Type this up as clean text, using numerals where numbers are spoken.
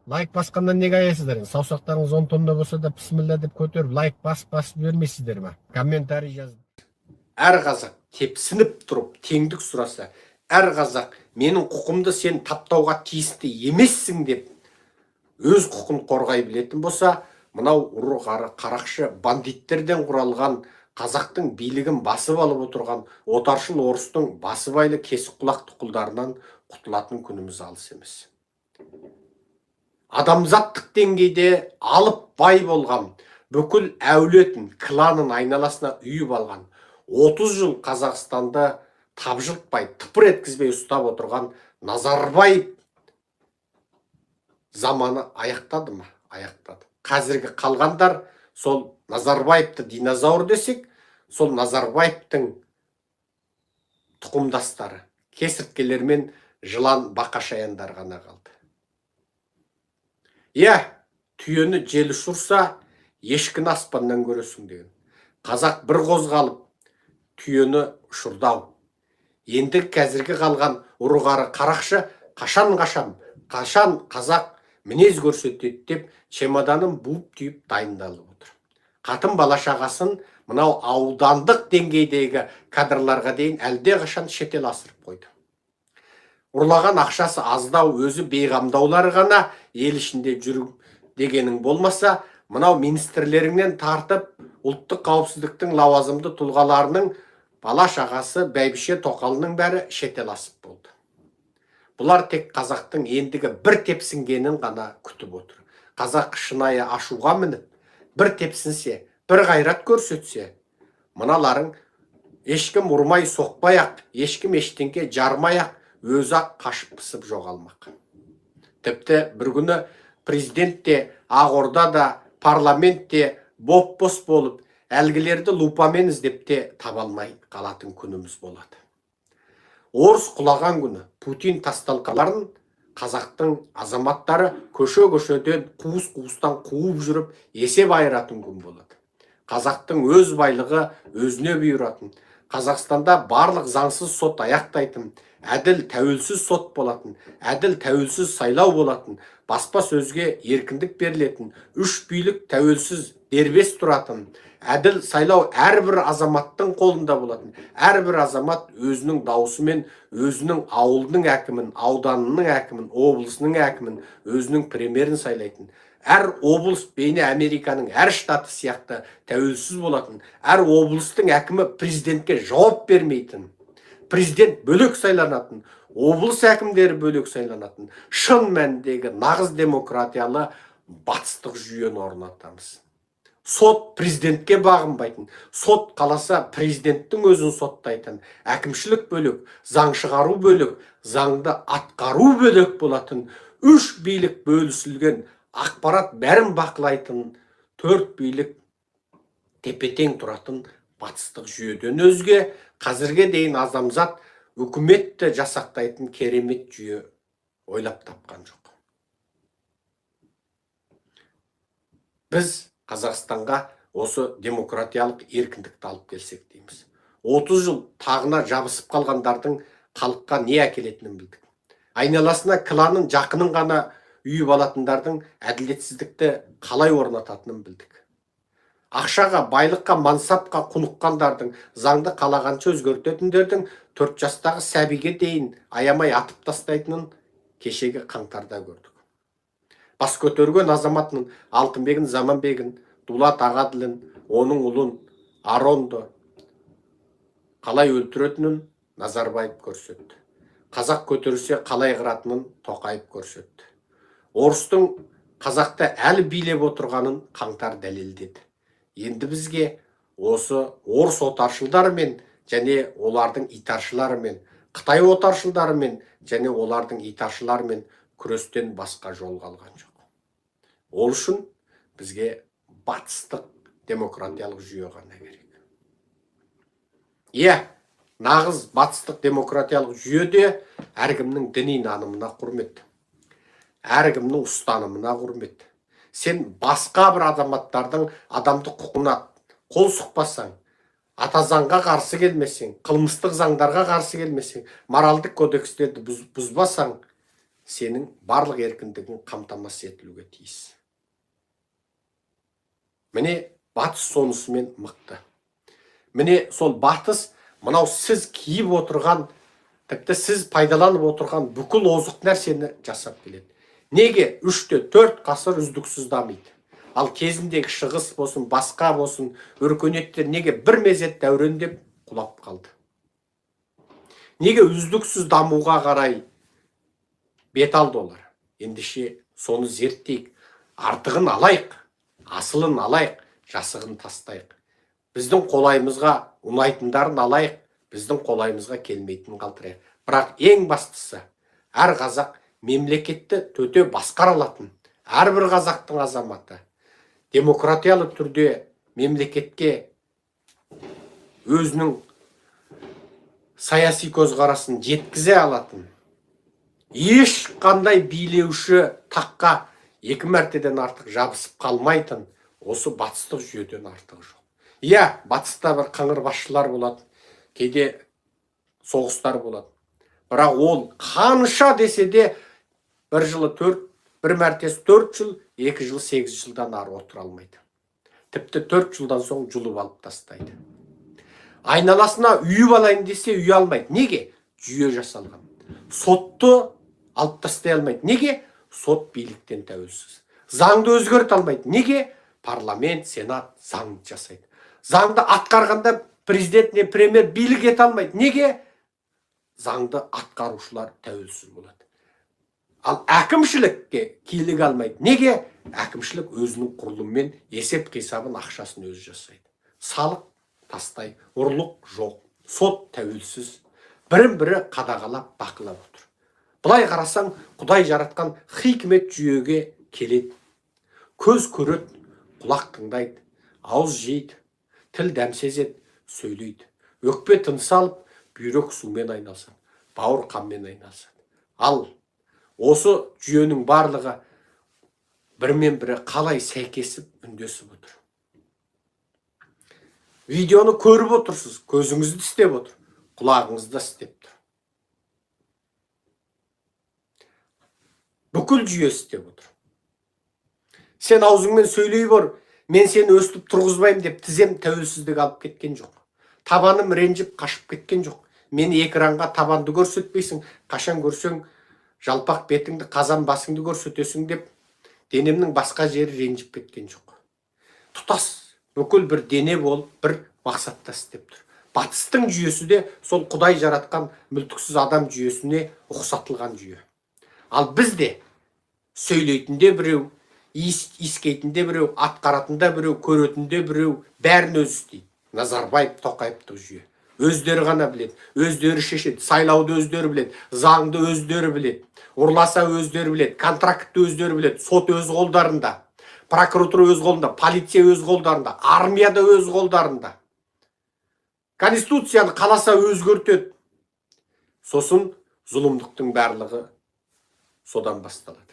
Лайк басқаннан неге аясыздар? Саусақтарыңыз 10 тонна болса да бісміллә деп көтеріп, лайк басып бермейсіздер ме? Комментарий жазып. Әр қазақ тепсініп тұрып, теңдік сұраса, әр қазақ менің құқымды сен таптауға тиісті емессің деп өз құқын қорғай білетін болса, мынау ұры қарақшы бандиттерден құралған қазақтың билігін басып алып отырған отаршыл орыстың басыбайлы кесік құлақты құлдарынан құтылатын күніміз алыс емес. Адамзаттық деңгейде алып бай болған, бүкіл әулетін, кланын айналасына үйіп алған, 30 жыл Қазақстанды табжылтпай, тыпыр еткізбей ұстап отырған Назарбаев заманы аяқтады ма? Аяқтады. Қазіргі қалғандар сол Назарбаевты динозавр десек, сол Назарбаевтың тұқымдастары, кесірткелер мен жылан бақашаяндар ғана қалды. Түйені жел ұшырса, ешкіні аспаннан көресің деген. Қазақ бір қозғалып, түйені ұшырдау. Енді қазіргі қалған ұрығары қарақшы қашан қазақ мінез көрсетеді деп чемоданын буып түйіп дайындалып отыр. Қатын бала шағасын мынау аудандық деңгейдегі кадрларға дейін әлде қашан шетел асырып қойды. Ұрлаған ақшасы аздау, өзі бейғамдаулары ғана ел ішінде жүріп дегенің болмаса, мынау министрлеріңнен тартып, ұлттық қауіпсіздіктің лауазымды тұлғаларының бала шағасы, бәйбіше тоқалының бәрі шетел асып болды. Бұлар тек қазақтың ендігі бір тепсінгенін ғана күтіп отыр. Қазақ шынайы ашуға мініп, бір тепсінсе, бір қайрат көрсетсе, мыналарың ешкім ұрмай соқпай-ақ, ешкім ештеңке жармай-ақ, өзі-ақ қашып пысып жоғалмақ. Тіпті бір күні президентте, Ақордада, парламентте боп-бос болып, әлгілерді лупамен іздеп те табалмай қалатын күніміз болады. Орыс құлаған күні Путин тасталқаларын қазақтың азаматтары көше-көшеден қуыс-қуыстан қуып жүріп есеп айыратын күн болады. Қазақтың өз байлығы өзіне бұйыратын, Қазақстанда барлық заңсыз сот аяқтайтын, әділ тәуелсіз сот болатын, әділ тәуелсіз сайлау болатын, баспа сөзге еркіндік берілетін, үш билік тәуелсіз дербес тұратын, әділ сайлау әрбір азаматтың қолында болатын, әрбір азамат өзінің даусымен өзінің ауылының әкімін, ауданының әкімін, облысының әкімін, өзінің премьерін сайлайтын. Әр облыс бейне Американың әр штаты сияқты тәуелсіз болатын, әр облыстың әкімі президентке жауап бермейтін, президент бөлек сайланатын, облыс әкімдері бөлек сайланатын, шын мәніндегі нағыз демократиялы батыстық жүйені орнатамыз. Сот президентке бағынбайтын, сот қаласа президенттің өзін соттайтын, әкімшілік бөлек, заң шығару бөлек, заңды атқару бөлек болатын, үш билік бөлісілген, ақпарат бәрін бақылайтын, төрт билік тепе-тең тұратын батыстық жүйеден өзге қазірге дейін адамзат үкіметті жасақтайтын керемет жүйе ойлап тапқан жоқ. Біз Қазақстанға осы демократиялық еркіндікті алып келсек дейміз. 30 жыл тағына жабысып қалғандардың халыққа не әкелетінін білдік. Айналасына кланын жақынын ғана үйіп алатындардың әділетсіздікті қалай орнататынын білдік. Ақшаға, байлыққа, мансапқа құныққандардың, заңды қалағанша өзгертетіндердің 4 жастағы сәбиге дейін аямай атып тастайтынын кешегі қаңтарда көрдік. Бас көтерген азаматының Алтынбегін, Заманбегін, Дулат Ағаділін, оның ұлын Аронды қалай өлтіретінін Назарбаев көрсетті. Қазақ көтерілсе қалай қыратынын Тоқаев көрсетті. Орыстың қазақты әлі билеп отырғанын қаңтар дәлелдеді. Енді бізге осы орыс отаршылдарымен және олардың итаршыларымен, Қытай отаршылдарымен және олардың итаршыларымен күрестен басқа жол қалған жоқ. Ол үшін бізге батыстық демократиялық жүйе ғана керек. Нағыз батыстық демократиялық жүйеде әркімнің діни нанымына құрмет, әркімнің ұстанымына құрмет. Сен басқа бір азаматтардың адамдық құқығына қол сұқпасаң, ата заңға қарсы келмесең, қылмыстық заңдарға қарсы келмесең, моральдық кодекстерді бұзбасаң, сенің барлық еркіндігің қамтамасыз етілуге тиіс. Міне батыс сонысымен мықты. Міне сол батыс мынау сіз киіп отырған, тіпті сіз пайдаланып отырған бүкіл озық нәрсені жасап келеді. Неге 3-4 ғасыр үздіксіз дамиды? Ал кезіндегі шығыс болсын, басқа болсын, өркениеттер неге бір мезет дәурендеп құлап қалды? Неге үздіксіз дамуға қарай бет алды олар? Ендеше соны зерттейік, артығын алайық, асылын алайық, жасығын тастайық. Біздің қолайымызға ұнайтындарын алайық, біздің қолайымызға келмейтінін қалдырайық. Бірақ ең бастысы, әр қазақ мемлекетті төте басқара алатын, әрбір қазақтың азаматы демократиялы түрде мемлекетке өзінің саяси көзқарасын жеткізе алатын, ешқандай билеуші таққа 2 мәртеден артық жабысып қалмайтын осы батыстық жүйеден артығы жоқ. Иә, батыста бір қыңыр басшылар болады, кейде соғыстар болады. Бірақ ол қанша десе де бір мәртесі 4 жыл, 2 жыл 8 жылдан ары отыра алмайды. Тіпті 4 жылдан соң жұлып алып тастайды. Айналасына үйіп алайын десе үй алмайды. Неге? Жүйе жасалған. Сотты алып тастай алмайды. Неге? Сот биліктен тәуелсіз. Заңды өзгерте алмайды. Неге? Парламент, сенат заңды жасайды. Заңды атқарғанда президент не премьер билік ете алмайды. Неге? Заңды атқарушылар тәуелсіз болады. Ал әкімшілікке килік алмайды. Неге? Әкімшілік өзінің құрылымымен есеп қисабын, ақшасын өзі жасайды. Салық тастай, ұрлық жоқ. Сот тәуелсіз. Бірін-бірі қадағалап, бақылап отыр. Бұлай қарасаң, Құдай жаратқан хикмет жүйеге келеді. Көз көреді, құлақ тыңдайды, ауыз жейді, тіл дәмсезеді, сөйлейді. Өкпе тыныс алып, бүйрек сумен айналсады, бауыр қанмен айналсады. Ал осы жүйенің барлығы бірмен бірі қалай сәйкесіп, үндесіп отыр. Видеоны көріп отырсыз, көзіңізді істеп отыр, құлағыңызды істеп тұр. Бүкіл жүйе істеп отыр. Сен аузыңмен сөйлей бор, мен сені өстіп тұрғызбайым деп тізем тәуелсіздік алып кеткен жоқ. Табаным ренжіп қашып кеткен жоқ. Мені экранға табанды көрсетпейсің, қашан көрсең жалпақ бетіңді, қазан басыңды көрсетесің деп денемнің басқа жері ренжіп кеткен жоқ. Тұтас бүкіл бір дене болып, бір мақсатта істеп тұр. Батыстың жүйесі де сол Құдай жаратқан мүлтіксіз адам жүйесіне ұқсатылған жүйе. Ал бізде сөйлейтінде біреу, искейтінде біреу, атқаратында біреу, көретінде біреу, бәрін өзі істейді. Назарбаев, Тоқаевтық жүйе. Өздері ғана біледі, өздері шешеді, сайлауды өздері біледі, заңды өздері біледі, ұрласа өздері біледі, контрактты өздері біледі, сот өз қолдарында, прокуратура өз қолында, полиция өз қолдарында, армияда өз қолдарында. Конституцияны қаласа өзгертеді. Сосын зұлымдықтың барлығы содан басталады.